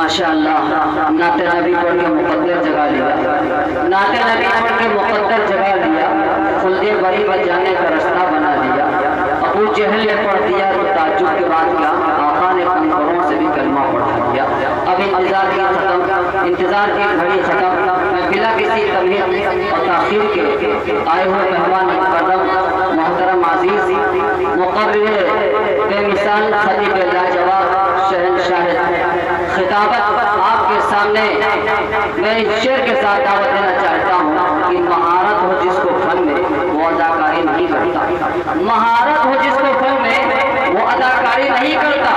ماشاءاللہ نعت نبی پڑھ کے مقدر جگہ لیا، نعت نبی پڑھ کے مقدر جگہ لیا، خلد بری بجانے کا رستہ بنا دیا۔ ابو جہل نے پڑھ دیا تو تعجب کے بعد کیا، آقا نے کمزوروں سے بھی کلمہ پڑھا دیا۔ اب انتظار کی گھڑی ختم، میں بلا کسی تمہید اور تاخیر کے آئے ہوئے مہمان مکرم محترم عزیز مقرر بے مثال خطیب لاجواب شہنشاہ خطابت آپ کے سامنے میں اس شعر کے ساتھ دعوت دینا چاہتا ہوں کہ مہارت ہو جس کو فن میں وہ اداکاری نہیں کرتا، مہارت ہو جس کو فن میں وہ اداکاری نہیں کرتا،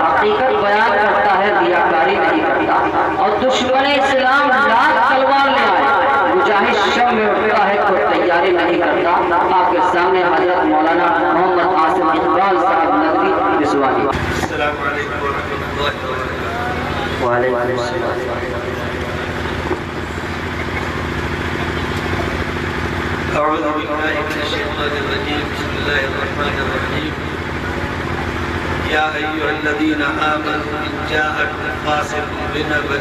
حقیقت بیان کرتا ہے ریاکاری نہیں کرتا۔ اور دشمن اسلام لاکھ تلوار لے آئے، مجاہد شم میں اٹھتا ہے کوئی تیاری نہیں کرتا۔ آپ کے سامنے حضرت مولانا محمد عاصم اقبال صاحب ندوی رسوائی۔ السلام علیکم ورحمۃ اللہ وبرکاتہ۔ وعلیکم السلام۔ اعوذ باللہ من الشیطان الرجیم، بسم اللہ الرحمن الرحیم۔ یا ایھا الذین آمنوا ان جاءکم فاسق بنبأ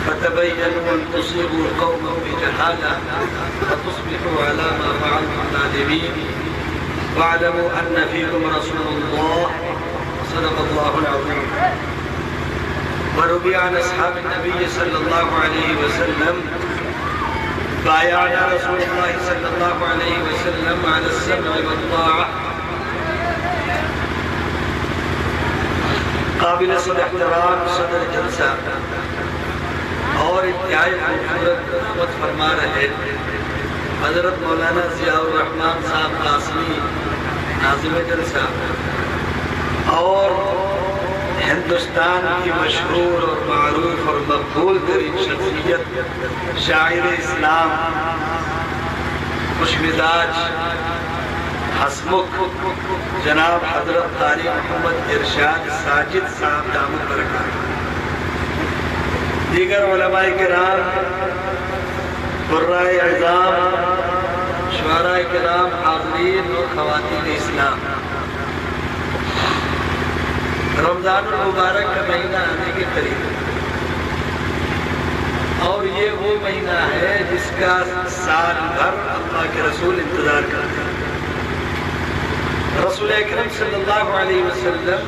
فتبینوا ان تصیبوا قوما بجہالہ فتصبحوا علی ما فعلتم نادمین واعلموا ان فیکم رسول اللہ صدق اللہ العظیم۔ وروی عن اصحاب النبی صلی اللہ علیہ وسلم بایعنا رسول اللہ صلی اللہ علیہ وسلم علی السمع والطاعہ۔ قابل صدر احترام صدر جلسہ اور انتہائی خوبصورت خطبت فرما رہے حضرت مولانا ضیاء الرحمن صاحب قاسمی ناظم جلسہ اور ہندوستان کی مشہور اور معروف اور مقبول ترین شخصیت شاعر اسلام خوش مزاج ہسمکھ جناب حضرت قاری محمد ارشاد ساجد صاحب دامت برکاتہ، دیگر علماء کرام، قرائے اعظام، شعراء کرام، حاضرین اور خواتین اسلام، رمضان المبارک کا مہینہ آنے کے قریب ہے اور یہ وہ مہینہ ہے جس کا سال بھر اللہ کے رسول انتظار کرتے ہیں۔ رسول اکرم صلی اللہ علیہ وسلم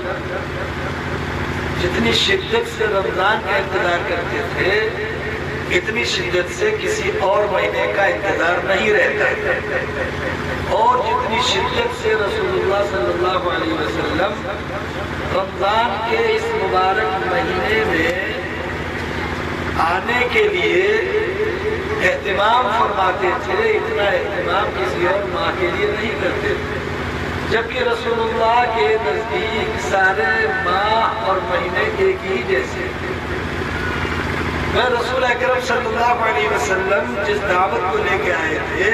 جتنی شدت سے رمضان کا انتظار کرتے تھے اتنی شدت سے کسی اور مہینے کا انتظار نہیں رہتا، اور جتنی شدت سے رسول اللہ صلی اللہ علیہ وسلم رمضان کے اس مبارک مہینے میں آنے کے لیے اہتمام فرماتے تھے، اتنا اہتمام کسی اور ماہ کے لیے نہیں کرتے تھے، جبکہ رسول اللہ کے نزدیک سارے ماہ اور مہینے ایک ہی جیسے۔ میں رسول اکرم صلی اللہ علیہ وسلم جس دعوت کو لے کے آئے تھے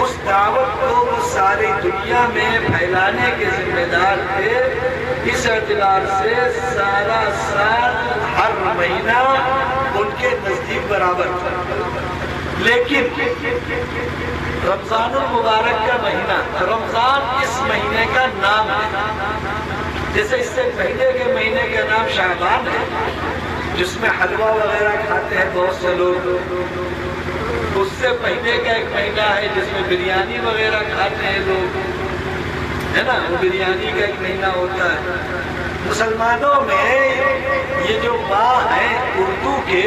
اس دعوت کو وہ ساری دنیا میں پھیلانے کے ذمہ دار تھے، اس اعتبار سے سارا سال ہر مہینہ ان کے نزدیک برابر تھا، لیکن رمضان المبارک کا مہینہ، رمضان اس مہینے کا نام ہے، جیسے اس سے پہلے کے مہینے کا نام شعبان ہے جس میں حلوہ وغیرہ کھاتے ہیں بہت سے لوگ، اس سے پہلے کا ایک مہینہ ہے جس میں بریانی وغیرہ کھاتے ہیں لوگ، ہے نا، وہ بریانی کا ایک مہینہ ہوتا ہے۔ مسلمانوں میں یہ جو ماہ ہیں اردو کے،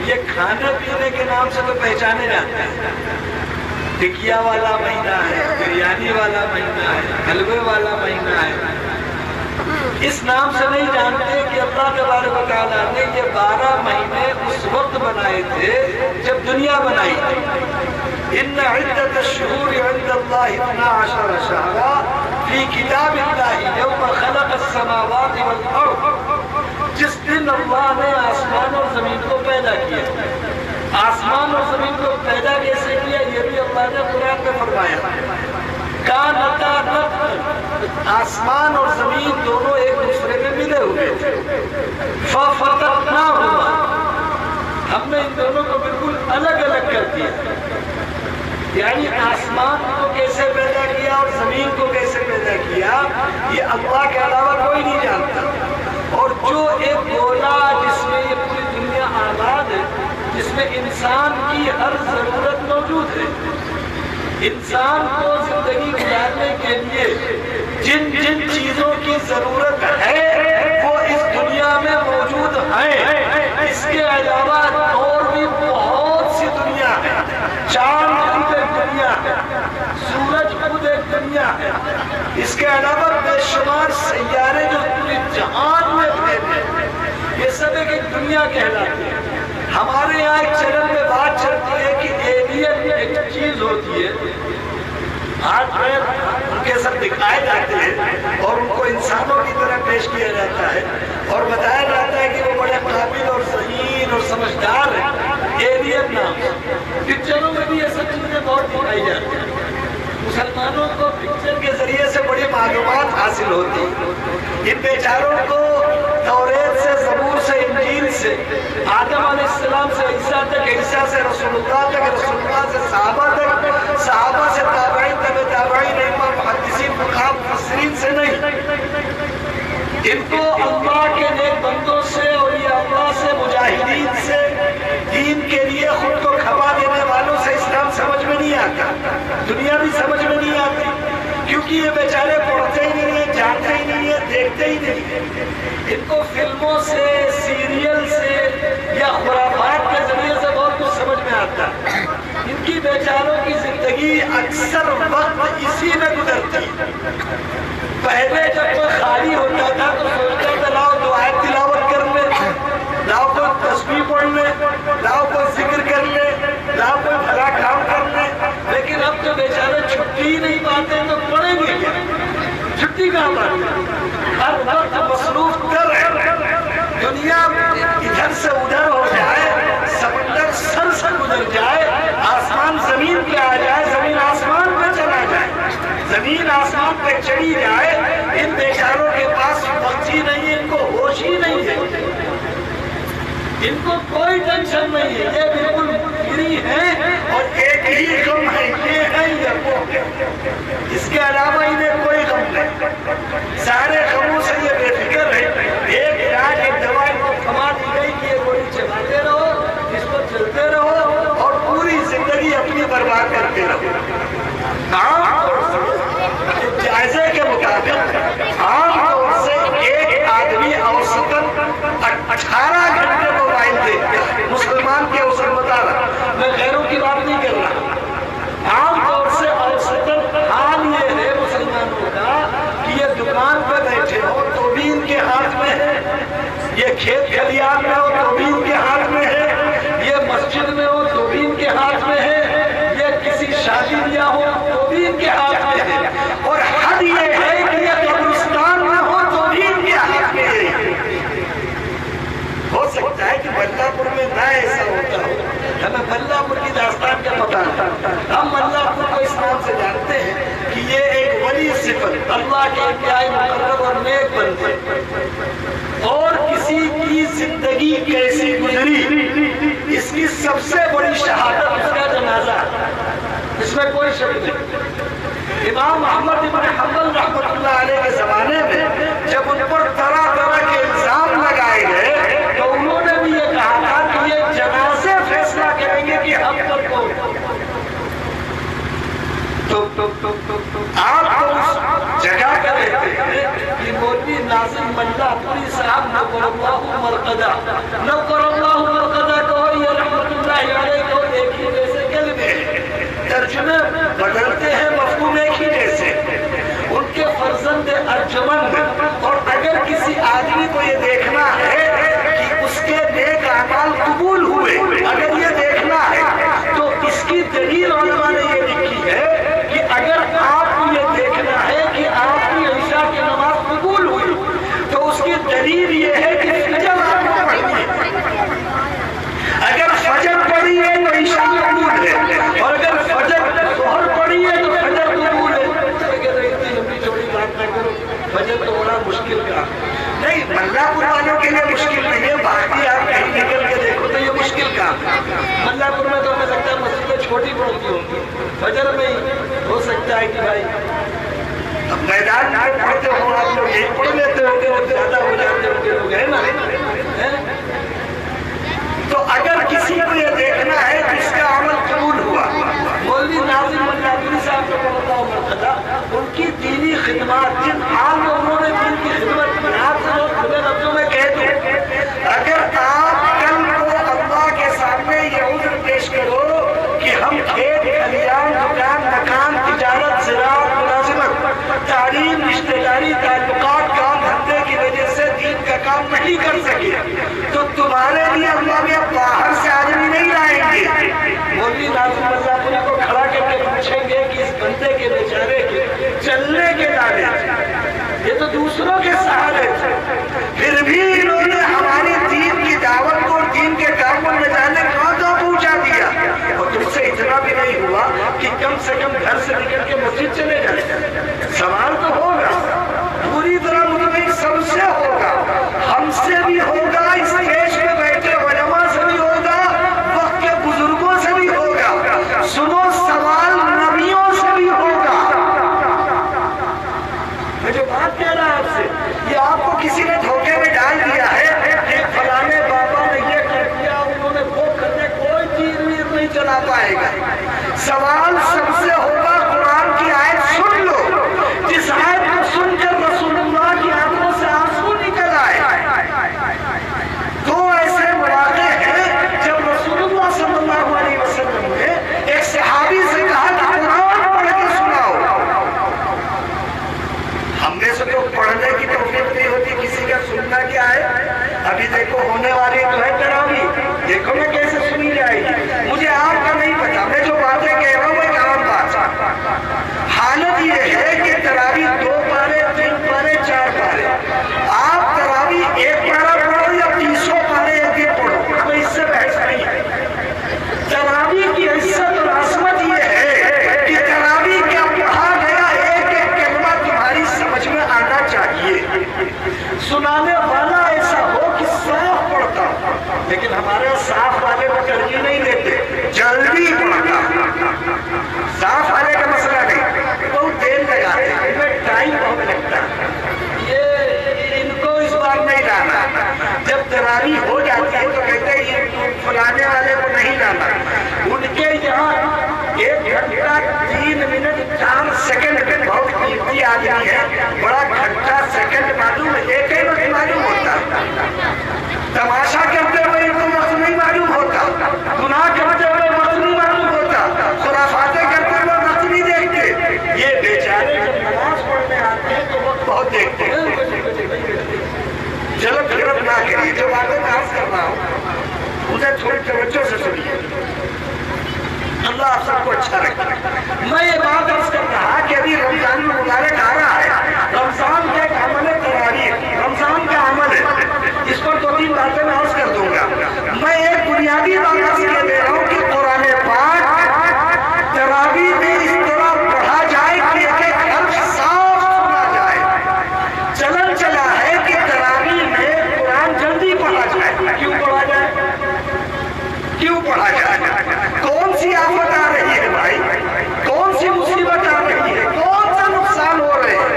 یہ کھانے پینے کے نام سے تو پہچانے جاتے ہیں، ٹکیا والا مہینہ ہے، بریانی والا مہینہ ہے، حلوے والا مہینہ ہے، اس نام سے نہیں جانتے کہ اللہ تبارک و تعالیٰ نے یہ 12 مہینے اس وقت بنائے تھے جب دنیا بنائی تھی۔ ان عدت الشہور عند اللہ 12 شہرا فی کتاب اللہ یوم خلق السماوات والارض، جس دن اللہ نے آسمان اور زمین کو پیدا کیا۔ آسمان اور زمین کو پیدا کیسے کیا یہ بھی اللہ نے قرآن میں فرمایا، کانتا رتقا، آسمان اور زمین دونوں ایک دوسرے میں ملے ہوئے تھے، ففتقناہما، ہم نے ان دونوں کو بالکل الگ الگ کر دیا، یعنی آسمان کو کیسے پیدا کیا اور زمین کو کیسے پیدا کیا یہ اللہ کے علاوہ کوئی نہیں جانتا۔ اور جو ایک گولا جس میں یہ پوری دنیا آباد ہے، جس میں انسان کی ہر ضرورت موجود ہے، انسان کو زندگی گزارنے کے لیے جن جن چیزوں کی ضرورت ہے وہ اس دنیا میں موجود ہیں۔ اس کے علاوہ اور بھی بہت سی دنیا ہے، چاند خود ایک دنیا ہے، سورج خود ایک دنیا ہے، اس کے علاوہ بے شمار سیارے جو پورے جہان میں پھیلے ہیں، یہ سب ایک دنیا کہلاتی ہے۔ ہمارے یہاں ایک چینل میں بات چلتی ہے کہ ایلین ایک چیز ہوتی ہے، ہاتھ پیر ان کے سب دکھائے جاتے ہیں اور ان کو انسانوں کی طرح پیش کیا جاتا ہے اور بتایا جاتا ہے کہ وہ بڑے قابل اور ذہین اور سمجھدار ہیں، ایلین نام۔ پکچروں میں بھی یہ سب چیزیں بہت دکھائی جاتی ہیں۔ مسلمانوں کو پکچر کے ذریعے سے بڑی معلومات حاصل ہوتی ہیں۔ ان بیچاروں کو توریت سے، زبور سے، انجیل سے، آدم علیہ السلام سے عیسیٰ تک، عیسیٰ سے رسول اللہ تک، رسول اللہ سے صحابہ تک، صحابہ سے تابعین، تابعین، ائمہ، محدثین، فقہاء، مفسرین سے نہیں، ان کو اللہ کے نیک بندوں سے، اولیاء اللہ سے، مجاہدین سے، دین کے لیے خود کو کھپا دینے والوں سے اسلام سمجھ میں نہیں آتا، دنیا بھی سمجھ میں نہیں آتی، کیونکہ یہ بیچارے پڑھتے ہی نہیں ہیں، جانتے ہی نہیں ہیں، دیکھتے ہی نہیں ہیں۔ ان کو فلموں سے، سیریل سے یا خرافات کے ذریعے سے بہت کچھ سمجھ میں آتا ہے۔ ان کی بیچاروں کی زندگی اکثر وقت اسی میں گزرتی ہے۔ پہلے جب کوئی خالی ہوتا تھا تو سوچتا تھا لاؤ دعائیں تلاوت کر لیں، لاؤ کوئی تسبیح پڑھ لیں، لاؤ کوئی ذکر کر لیں، لاؤ کوئی بھلا کام کر لیں، لیکن اب تو بیچارے چھٹی ہی نہیں پاتے تو پڑھیں گے کیا؟ چھٹی کہاں پاتے؟ ہر وقت مصروف کر رہے، دنیا ادھر سے ادھر ہو جائے، سمندر سر سے گزر جائے، آسمان زمین پہ آ جائے، زمین آسمان پہ چلا جائے، زمین آسمان پہ چڑھی جائے، ان بیچاروں کے پاس وقت ہی نہیں ہے، ان کو ہوش ہی نہیں ہے، ان کو کوئی ٹینشن نہیں ہے، یہ بالکل فری ہیں اور ایک ہی غم ہے، یہ ہے یا وہ ہے، اس کے علاوہ انہیں کوئی غم نہیں، سارے غموں سے یہ بے فکر ہے۔ ایک علاج، ایک دوا ان کو کما دی گئی کہ یہ گولی چلاتے رہو، اس پر چلتے رہو اور پوری زندگی اپنی برباد کرتے رہو۔ جائزے کے مطابق عام طور سے ایک آدمی اوسطاً 18 گھنٹے موبائل دیکھتا ہے، مسلمان کے اوسط بتا رہا، میں غیروں کی بات نہیں کر رہا، عام طور سے اوسطاً حال یہ ہے مسلمانوں کا کہ یہ دکان پہ بیٹھے ہو تو بھی ان کے ہاتھ میں ہے، یہ کھیت کھلیان میں ہو تو بھی ان کے ہاتھ میں ہے، یہ مسجد میں ہو تو بھی ان کے ہاتھ میں ہے، یہ کسی شادی بیاہ ہو تو بھی ان کے ہاتھ میں ہے، اور حد یہ ہے کہ یہ قبرستان میں ہو تو بھی ان کے ہاتھ میں ہے۔ ہو سکتا ہے کہ بلہ پور میں نہ ایسا ہوتا ہو، ہمیں بلہ پور کی داستان کا پتہ ہے، ہم بلہ پور کو اس نام سے جانتے ہیں کہ یہ ایک ولی صفت، اللہ کے انتہائی مقرب اور نیک بندے، اور کسی کی زندگی کیسی گزری اس کی سب سے بڑی شہادت اس کا جنازہ، اس میں کوئی شک نہیں۔ امام احمد بن حنبل رحمۃ اللہ علیہ کے زمانے میں جب ان پر طرح طرح کے الزام لگائے گئے تو انہوں نے بھی یہ کہا تھا کہ یہ جنازے فیصلہ کریں گے کہ ہم پر کون۔ آپ تو اس جگہ کا رہتے ہیں کہ مولوی ناظم ملا پوری صاحب نقر اللہ مرقدہ، نقر اللہ مرقدہ کہو یا رحمت اللہ علیہ کہو، ایک ہی جیسے کلمے ترجمے بدلتے ہیں، مفہوم ایک ہی جیسے، ان کے فرزند ارجمند، اور اگر کسی آدمی کو یہ دیکھنا ہے کہ اس کے نیک اعمال قبول ہوئے، اگر یہ دیکھنا ہے تو اس کی دلیل علماء نے یہ لکھی ہے کہ اگر آپ کو یہ دیکھنا ہے کہ آپ کی عشاء کی نماز قبول ہوئی تو اس کی دلیل یہ ہے کہ فجر آپ کو پڑھنی ہے، اگر فجر پڑھی ہے تو عشاء قبول ہے، اور اگر فجر ظہر پڑھی ہے تو فجر قبول ہے۔ اتنی لمبی چوڑی بات نہ کرو، فجر تو بڑا مشکل کام نہیں، ملا پور والوں کے لیے مشکل نہیں ہے، باقی آپ کہیں نکل کے دیکھو تو یہ مشکل کام ہے۔ ملا پور میں تو ہمیں لگتا ہے مسجدیں چھوٹی پڑتی ہوں گی، فجر میں ہی ہو سکتا ہے کہ بھائی اب میدان میں پڑھتے ہو آپ لوگ یہی پڑھ لیتے ہوں گے اور زیادہ ہو جاتے ہوں گے काम नहीं कर सके तो तुम्हारे लिए अल्लाह भी अब बाहर से आदमी नहीं लाएंगे। मौलवी नाज़िम मिर्ज़ापुरी को खड़ा करके पूछेंगे कि इस बंदे के बेचारे के चलने के लाले, ये तो दूसरों के सहारे थे, फिर भी इन्होंने हमारी दीन की दावत को और दीन के काम को न जाने कहाँ पहुंचा दिया। और तुमसे इतना भी नहीं हुआ कि कम से कम घर से निकल के मस्जिद चले जाए। सवाल तो होगा, पूरी तरह मुतमईन सबसे होगा, हमसे भी होगा, इस देश में बैठे उलमा से भी होगा, वक्त के बुजुर्गों से भी होगा, सुनो सवाल नबियों से भी होगा। मैं जो बात कह रहा आपसे, ये आपको किसी ने धोखे में डाल दिया है कि फलाने बाबा ने ये कर दिया, उन्होंने वो कर दिया, कोई तीर वीर नहीं चला पाएगा। सवाल सबसे होगा। कुरान की आयत सुन लो, जिस आयत को सुनकर रसूलुल्लाह की आंखों से आंसू निकल आए। दो ऐसे मौके हैं जब रसूलुल्लाह सल्लल्लाहु अलैहि वसल्लम ने एक सहाबी से कहा कि कुरान पढ़ के सुनाओ। हमने से तो पढ़ने की तौफीक नहीं होती, किसी का सुनना क्या है। अभी देखो होने वाली तो है तरावी, देखो ना कैसे सुनी जाएगी। मुझे आपका नहीं पता, मैं जो बातें कह रहा हूँ एक आम बात। हालत ये है कि तरावी 2 पारे 3 पारे 4 पारे, आप तरावी 1 पारा पढ़ो या 300 पारे एक पढ़ो, हमें इससे बहस नहीं है। तरावी की इज्जत और अजमत ये है कि तरावी क्या पढ़ा गया एक एक कलमा तुम्हारी समझ में आना चाहिए। सुनाने वाला ऐसा हो कि साफ पढ़ता, लेकिन हमारे साफ वाले को तरजीह नहीं देते, जल्दी पढ़ता। साफ वाले का मसला नहीं, बहुत देर लगाते हैं, इनमें टाइम बहुत लगता है, ये इनको इस बार नहीं लाना। जब तरावी हो जाती है तो कहते हैं ये फलाने वाले को नहीं लाना। उनके यहाँ 1 घंटा 3 मिनट 4 सेकंड बहुत कीमती आदमी है, बड़ा घंटा सेकंड मालूम है, एक ही वक्त मालूम होता। तमाशा करते हुए तो वक्त नहीं मालूम होता, गुनाह करते हुए वक्त नहीं मालूम होता, खुराफाते करते हुए वक्त नहीं देखते। ये बेचारे जब नमाज पढ़ने आते हैं तो वक्त बहुत देखते हैं। चलो गलत ना करिए, जो बातें मैं आज कर रहा हूँ उसे थोड़ी तवज्जो से सुनिए, अल्लाह आप सबको अच्छा रखे। मैं ये बात अर्ज कर रहा कि अभी रमजान में मुबारक आ रहा है, रमजान का एक अमल है तरावी, रमजान का अमल है, इस पर 2-3 बातें मैं अर्ज कर दूंगा। मैं एक बुनियादी बात अर्ज कर दे रहा हूँ कि कुरान पाक तरावी में इस तरह पढ़ा जाए कि एक हर्फ साफ सुना जाए। चलन चला है कि तरावी में कुरान जल्दी पढ़ा जाए। क्यों पढ़ा जाए? क्यों पढ़ा जाए? कौन सी आफत आ रही है भाई, कौन सी मुसीबत आ रही है, कौन सा नुकसान हो रहे हैं?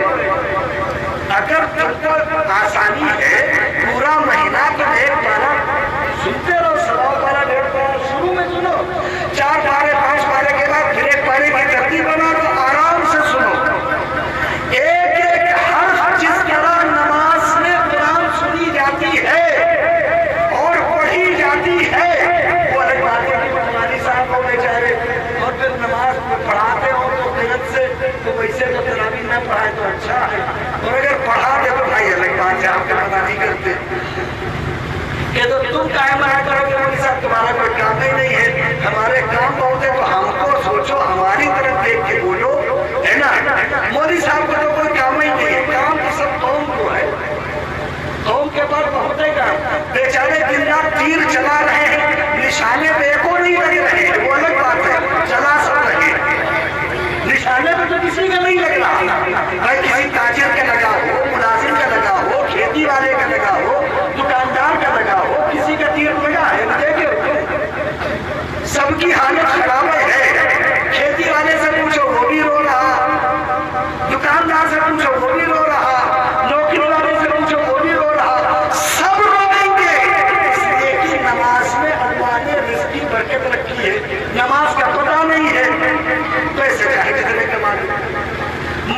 अगर तुमको आसानी है पूरा महीना तो 1 पारा सुनते रहो, 1.25 पारा 1.5 पारा शुरू में सुनो, 4 पारे 5 पारे के बाद फिर 1 पारे की तरतीब बना तो आराम से सुनो। एक एक हर्फ जिस तरह नमाज में कुरान सुनी जाती है और पढ़ी जाती है, वो अलग बात है कि तुम्हारी साहब हो बेचारे और फिर नमाज पढ़ाते हो तो गलत से, तो वैसे तो तरावी न पढ़ाए तो अच्छा है, और अगर पढ़ा दे तो भाई अलग बात है, आपके मना नहीं करते कि तो तुम काहे मना करोगे, मोदी साहब तुम्हारा कोई काम ही नहीं है, हमारे काम बहुत है, तो हमको सोचो, हमारी तरफ देख के बोलो, है ना। मोदी साहब को तो कोई काम ही नहीं है, काम तो सब कौम को है, कौम के पास बहुत है काम। बेचारे दिन रात तीर चला रहे हैं, निशाने पे एको नहीं लग रहे हैं, वो अलग बात है, चला सब रहे, निशाने पे तो किसी का नहीं लग रहा, भाई किसी ताजिर का लगा हो, मुलाजिम का लगा हो, खेती वाले का लगा हो, दुकानदार का लगा हो, किसी का तीर लगा है, देखे सबकी हालत खराब है। खेती वाले से पूछो वो भी रो रहा, दुकानदार से पूछो वो भी रो रहा, नौकरी वाले से पूछो वो भी रो रहा, सब रोएंगे, इसलिए कि नमाज में अल्लाह ने रिज़्क़ की बरकत रखी है, नमाज का पता नहीं है, पैसे चाहे कितने कमा लो।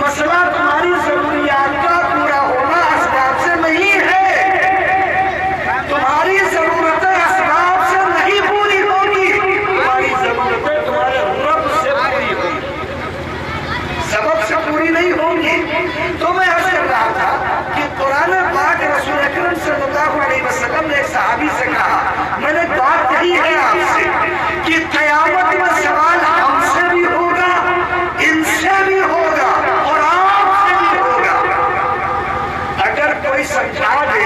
मसला तुम्हारी जरूरियात का पूरा होना असबाब से नहीं है, तुम्हारी जरूरतें असबाब से नहीं पूरी होगी, तुम्हारी जरूरतें सल्लल्लाहु अलैहि वसल्लम ने एक सहाबी से कहा, मैंने बात कही है आपसे कि क़यामत में सवाल हमसे भी होगा, इनसे भी होगा और आपसे भी होगा। अगर कोई समझा दे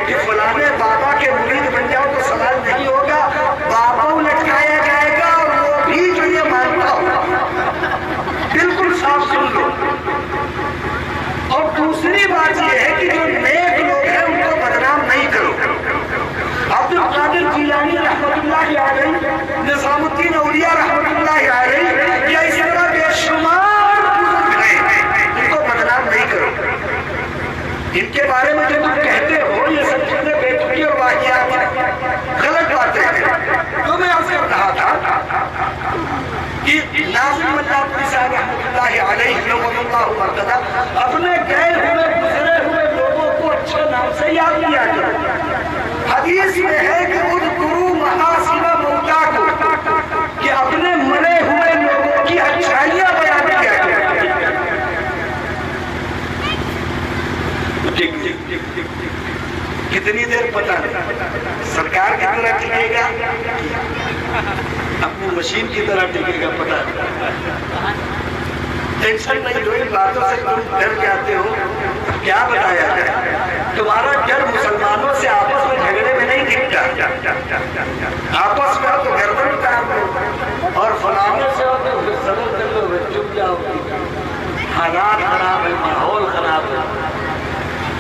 कि फलाने बाबा के मुरीद बन जाओ तो सवाल नहीं होगा, बाबा लटकाया जाएगा और वो भी जो ये मानता होगा। बिल्कुल साफ सुन लो। और दूसरी बात यह है कि जो नेक लोग हैं उनको बदनाम नहीं करो। अब्दुल कादिर जिलानी रहमतुल्लाह अलैहि, निजामुद्दीन औलिया रहमतुल्लाह अलैहि, या इस तरह बेशुमार बुजुर्ग हैं, इनको बदनाम नहीं करो। इनके बारे में जो तुम कहते हो ये सब चीजें बेतुकी और वाहियात हैं, गलत बातें हैं। तो मैं आपसे कहा था कि नाज़िम अल्लाह साहब रहमतुल्लाह अलैहि मर्तदा अपने गए हुए गुजरे हुए लोगों को अच्छे नाम से याद किया करो। हदीस में है कि उज़कुरू महासिना मौताकुम, कि अपने मरे हुए लोगों की अच्छाइयां बयान किया करो। कितनी देर पता नहीं, सरकार की तरह टिकेगा, अपनी मशीन की तरह टिकेगा, पता नहीं। टेंशन नहीं लो, इन बातों से तुम डर जाते हो, क्या बताया जाए। तुम्हारा डर मुसलमानों से आपस में झगड़े में नहीं दिखता। आपस में हो तो गर्दन उतार लो, और फलाने से हो तो सबर कर लो, चुप जाओ। हालात खराब है, माहौल खराब है।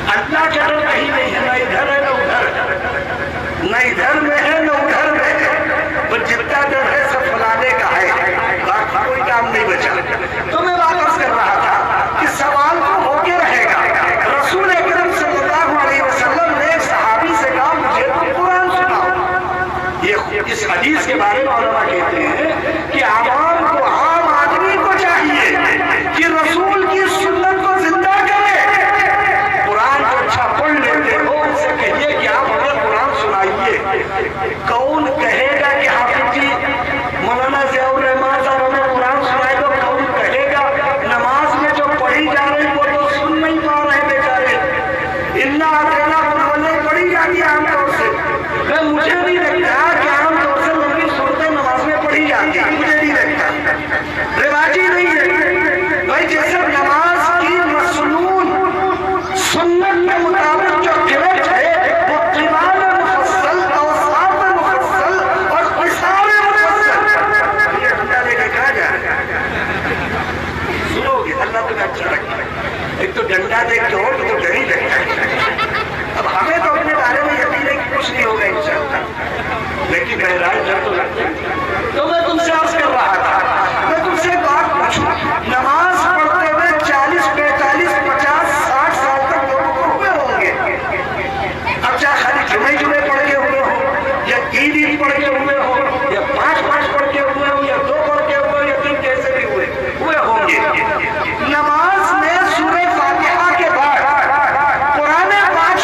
अल्लाह का डर कहीं नहीं है, न इधर है न उधर, न इधर में है न उधर में है। पर जितना डर है सब फलाने का है, बाकी कोई काम नहीं बचा। तो मैं वापस कर रहा था कि सवाल तो होके रहेगा। रसूल अकरम सल्लल्लाहु अलैहि वसल्लम ने एक सहाबी से कहा, मुझे तो कुरान सुनाओ। ये इस हदीस के बारे में उलमा कहते हैं कि आवाम को, आम आदमी को चाहिए कि रसूल की सुन्नत को जिंदा करे। कुरान को अच्छा पढ़ लेते हो, उनसे कहिए कि आप हमें कुरान सुनाइए। कौन कहेगा कि हाफिज जी मौलाना ज़ियाउर रहमान साहब हमें कुरान सुनाए, तो कौन कहेगा नमाज में जो पढ़ी जा रही वो तो सुन नहीं पा रहे बेचारे। इन्ना अकेला कुरान पढ़ी जाती है आमतौर से। मुझे नहीं लगता कि आमतौर से लंबी सूरतें नमाज में पढ़ी जाती है, मुझे नहीं लगता, रिवाजी नहीं है भाई। जैसे नमाज की मसनून सुन्नत के मुताबिक जो गिरफ्त है वो क़िवाल मुफस्सल, औसात मुफस्सल और क़िसार मुफस्सल। ये अल्लाह लेके कहा जाए, सुनोगे अल्लाह तुम्हें अच्छा लगता। एक तो डंडा देख के हो तो डर ही लगता है। अब हमें तो अपने बारे में यकीन है कि कुछ नहीं होगा इंशाअल्लाह, लेकिन बहरहाल डर तो लगता है। तो मैं तुमसे अर्ज कर रहा था, मैं तुमसे बात पूछूं, नमाज पढ़ते हुए 40, 45, 50, 60 साल तक लोगों को हुए होंगे। अब चाहे खाली जुमे पढ़ के हुए हो, या ईद पढ़ के हुए हो, या 5 पढ़ के हुए हो, या 2 पढ़ के हुए हो, या 3 कैसे भी हुए होंगे। नमाज में सूरह फातिहा के बाद कुरान पाक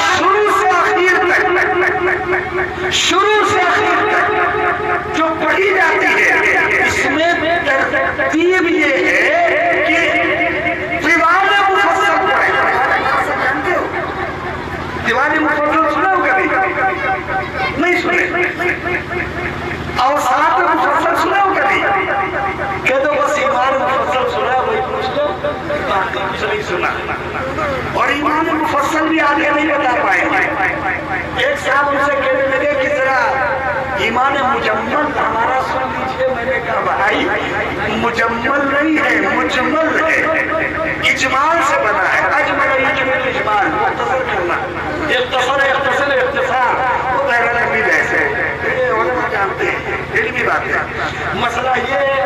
शुरू से आखिर तक जो पढ़ी जाती है, इसमें तरतीब ये है कि दीवान मुफस्सल पढ़े। जानते हो दीवान मुफस्सल सुना हो कभी? नहीं सुने। और साथ मुफस्सल सुना हो कभी? कह दो बस ईमान मुफस्सल सुना, वही पूछ लो, बाकी कुछ नहीं सुना। और ईमान मुफस्सल भी आगे नहीं बता पाएंगे। एक साहब उनसे कहने लगे कि जरा ईमान मुजम्मल हमारा सुन लीजिए। मैंने कहा भाई मुजम्मल नहीं है, मुजम्मल है, इजमाल से बना है। अजमल इजमाल मुख्तसर करना, इख्तिसार वो बहरहाल भी वैसे जानते हैं, इल्मी बात है। मसला ये है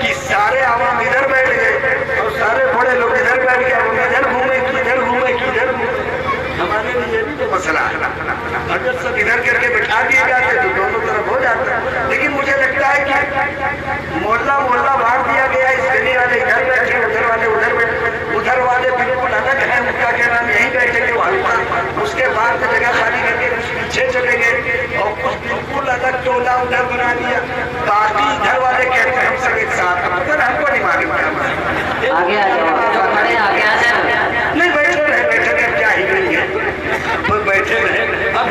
कि सारे आवाम इधर बैठ गए और सारे बड़े लोग इधर बैठ गए, इधर घूमे किधर घूमे किधर घूमे। हमारे लिए भी तो मसला है। अगर सब इधर करके बैठा दिए जाते तो दोनों तरफ हो जाता। लेकिन मुझे लगता है कि मोहल्ला बांट दिया गया, इस गली वाले इधर बैठे, उधर वाले उधर बैठे, उधर वाले बिल्कुल अलग है, उनका कहना हम यहीं बैठेंगे वहाँ। उसके बाद में जगह खाली करके कुछ पीछे चले गए और कुछ बिल्कुल अलग टोला उधर बना दिया। बाकी इधर वाले कहते हैं हम सब एक साथ, मगर हमको नहीं मालूम है। आगे आ जाओ, नहीं बैठे रहे, क्या ही नहीं है, बैठे रहे। अब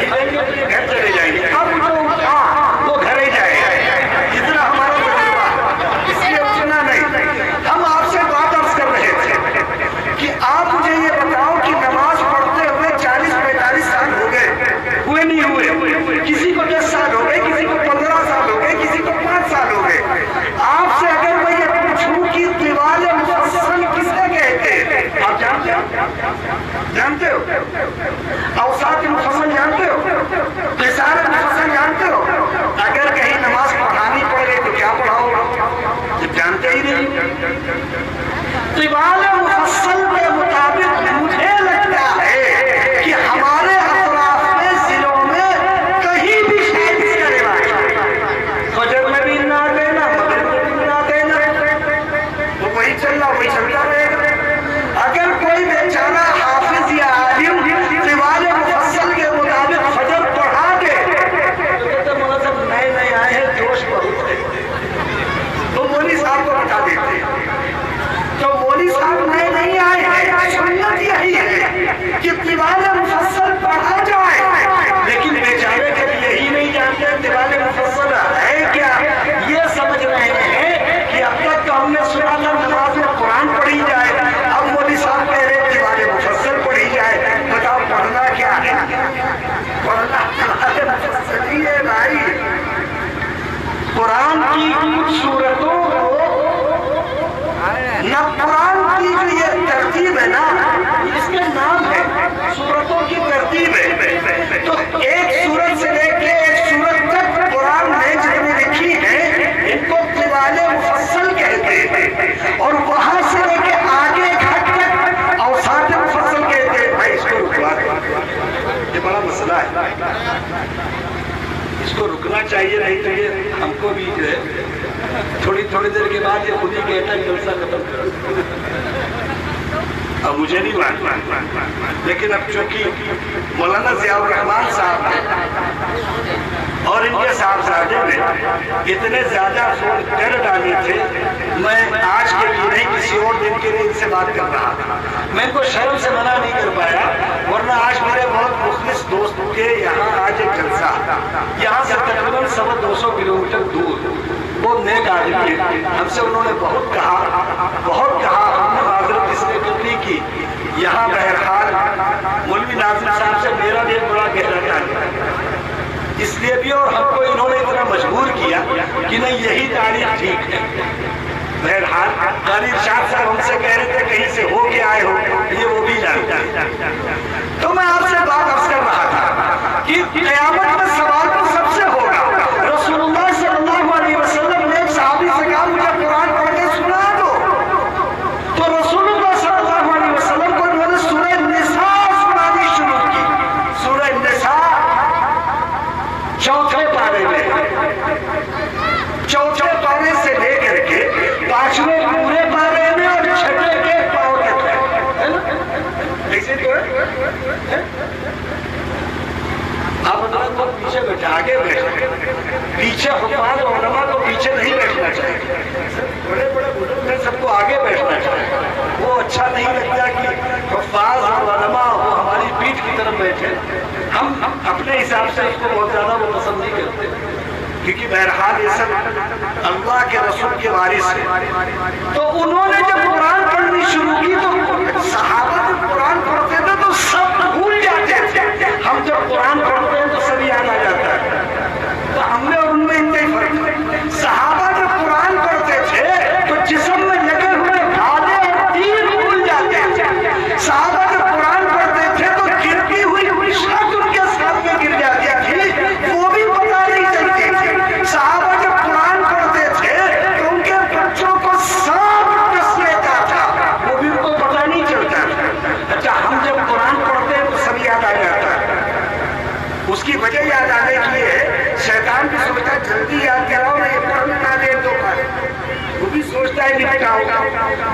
जानते हो? औसात मुफस्सल जानते हो? किसार मुफस्सल जानते हो? अगर कहीं नमाज पढ़ानी पड़ गई तो क्या पढ़ाओ? जब जानते ही नहीं। तिवाल मुफस्सल के मुताबिक मुझे लगता है कि हमारे अतराफ में जिलों में कहीं भी शायद इसका रिवाज है। फजर में भी ना देना, मगरिब में भी ना देना, वो वही चलना वही चलता रहेगा। अगर कोई बेचारा हाफिज या आलिम तिवाल मुफस्सल के मुताबिक फजर पढ़ा दे तो कहते मौलाना साहब नए नए आए हैं, जोश बहुत है, तो मौलवी साहब को बता देते हैं। तो मौलवी साहब नए नहीं आए हैं, सुन्नत यही है कि तिवाल मुफस्सल पढ़ा जाए, लेकिन बेचारे कभी यही नहीं जानते तिवाल मुफस्सल है क्या। ये समझ रहे हैं कि अब तक तो हमने सुना था नमाज में कुरान पढ़ी जाए, अब मौलवी साहब कह रहे तिवाल मुफस्सल पढ़ी जाए। बताओ पढ़ना क्या है? पढ़ना तिवाल मुफस्सल ही है भाई। कुरान की कुछ सूरतों को न कुरान की जो ये तरतीब है ना, इसके नाम है सूरतों की तरतीब है। तो एक सूरत से लेके एक सूरत तक कुरान में जितनी लिखी है इनको तिवाल मुफस्सल कहते हैं, और वहां से लेके आगे घट तक औसात मुफस्सल कहते हैं। भाई इसको रुकवा दो, ये बड़ा मसला है, इसको रुकना चाहिए, नहीं तो ये हमको भी जो है थोड़ी थोड़ी देर के बाद ये खुद ही कहता है जलसा खत्म करो। अब मुझे नहीं मानना, लेकिन अब चूंकि मौलाना ज़ियाउर रहमान साहब ने और इनके साहबजादे ने इतने ज्यादा जोर कर डाले थे, मैं आज के लिए नहीं किसी और दिन के लिए इनसे बात कर रहा था। मैं इनको शर्म से मना नहीं कर पाया, वरना आज मेरे बहुत मुखलिस दोस्त के यहाँ आज एक जलसा, यहाँ से तकरीबन 200 किलोमीटर दूर, वो नेक आदमी है, हमसे उन्होंने बहुत कहा, हमने माजरत इसलिए करनी की यहाँ बहरहाल मौलवी नाज़िम साहब से मेरा भी एक बड़ा गहरा ताल्लुक है, इसलिए भी और हमको इन्होंने इतना मजबूर किया कि नहीं यही तारीख ठीक है। बहरहाल कारी इरशाद साहब हमसे कह रहे थे कहीं से हो के आए हो, ये वो भी जानते हैं। तो मैं आपसे बात अर्ज कर रहा था कि क़यामत में सवाल तो सबसे होगा। रसूलुल्लाह सल्लल्लाहु अलैहि वसल्लम ने एक सहाबी से कहा मुझे कुरान पढ़ के सुना दो, तो रसूलुल्लाह सल्लल्लाहु अलैहि वसल्लम को उन्होंने सूरह निसा सुनानी शुरू की। सूरह निसा चौथे पारे से लेकर के 5वें पूरे पारे में और 6ठे के पाँव तक ऐसे तो है। आप तो पीछे बैठे, आगे बैठे, पीछे हुक्मान और उलमा को पीछे नहीं बैठना चाहिए, बड़े बड़े बुजुर्ग हैं सबको आगे बैठना चाहिए। वो अच्छा नहीं लगता कि हुफ्फाज और उलमा वो हमारी पीठ की तरफ बैठे, हम अपने हिसाब से उसको बहुत ज्यादा वो पसंद नहीं करते, क्योंकि बहरहाल ये सब अल्लाह के रसूल के वारिस है। तो उन्होंने जब कुरान पढ़नी शुरू की तो सहाबा जब कुरान पढ़ते थे तो सब भूल जाते थे, हम जब कुरान पढ़ते हैं तो सब याद आ जाता है। तो हमने और उनमें इतना ही फर्क है। सहाबा जब कुरान पढ़ते थे तो जिस्म में लगे हुए भाले और तीर भूल जाते थे। सहाबा जब कुरान पढ़ते थे तो गिरती हुई शक उनके सामने गिर जाती थी, वो भी पता नहीं चलती थी। सहाबा जब कुरान पढ़ते थे तो उनके बच्चों को सांप डस लेता था, वो भी उनको पता नहीं चलता था। अच्छा, हम जब कुरान पढ़ते हैं तो सब याद आ जाता है। उसकी वजह याद आने की है, शैतान भी सोचता है जल्दी याद कराओ ना, ये पढ़ने ना दे तो वो भी सोचता है निपटाओ।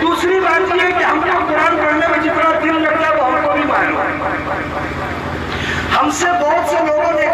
दूसरी बात यह है कि हमको कुरान पढ़ने में जितना दिल लगता है वो हमको भी मालूम है। हमसे बहुत से लोगों ने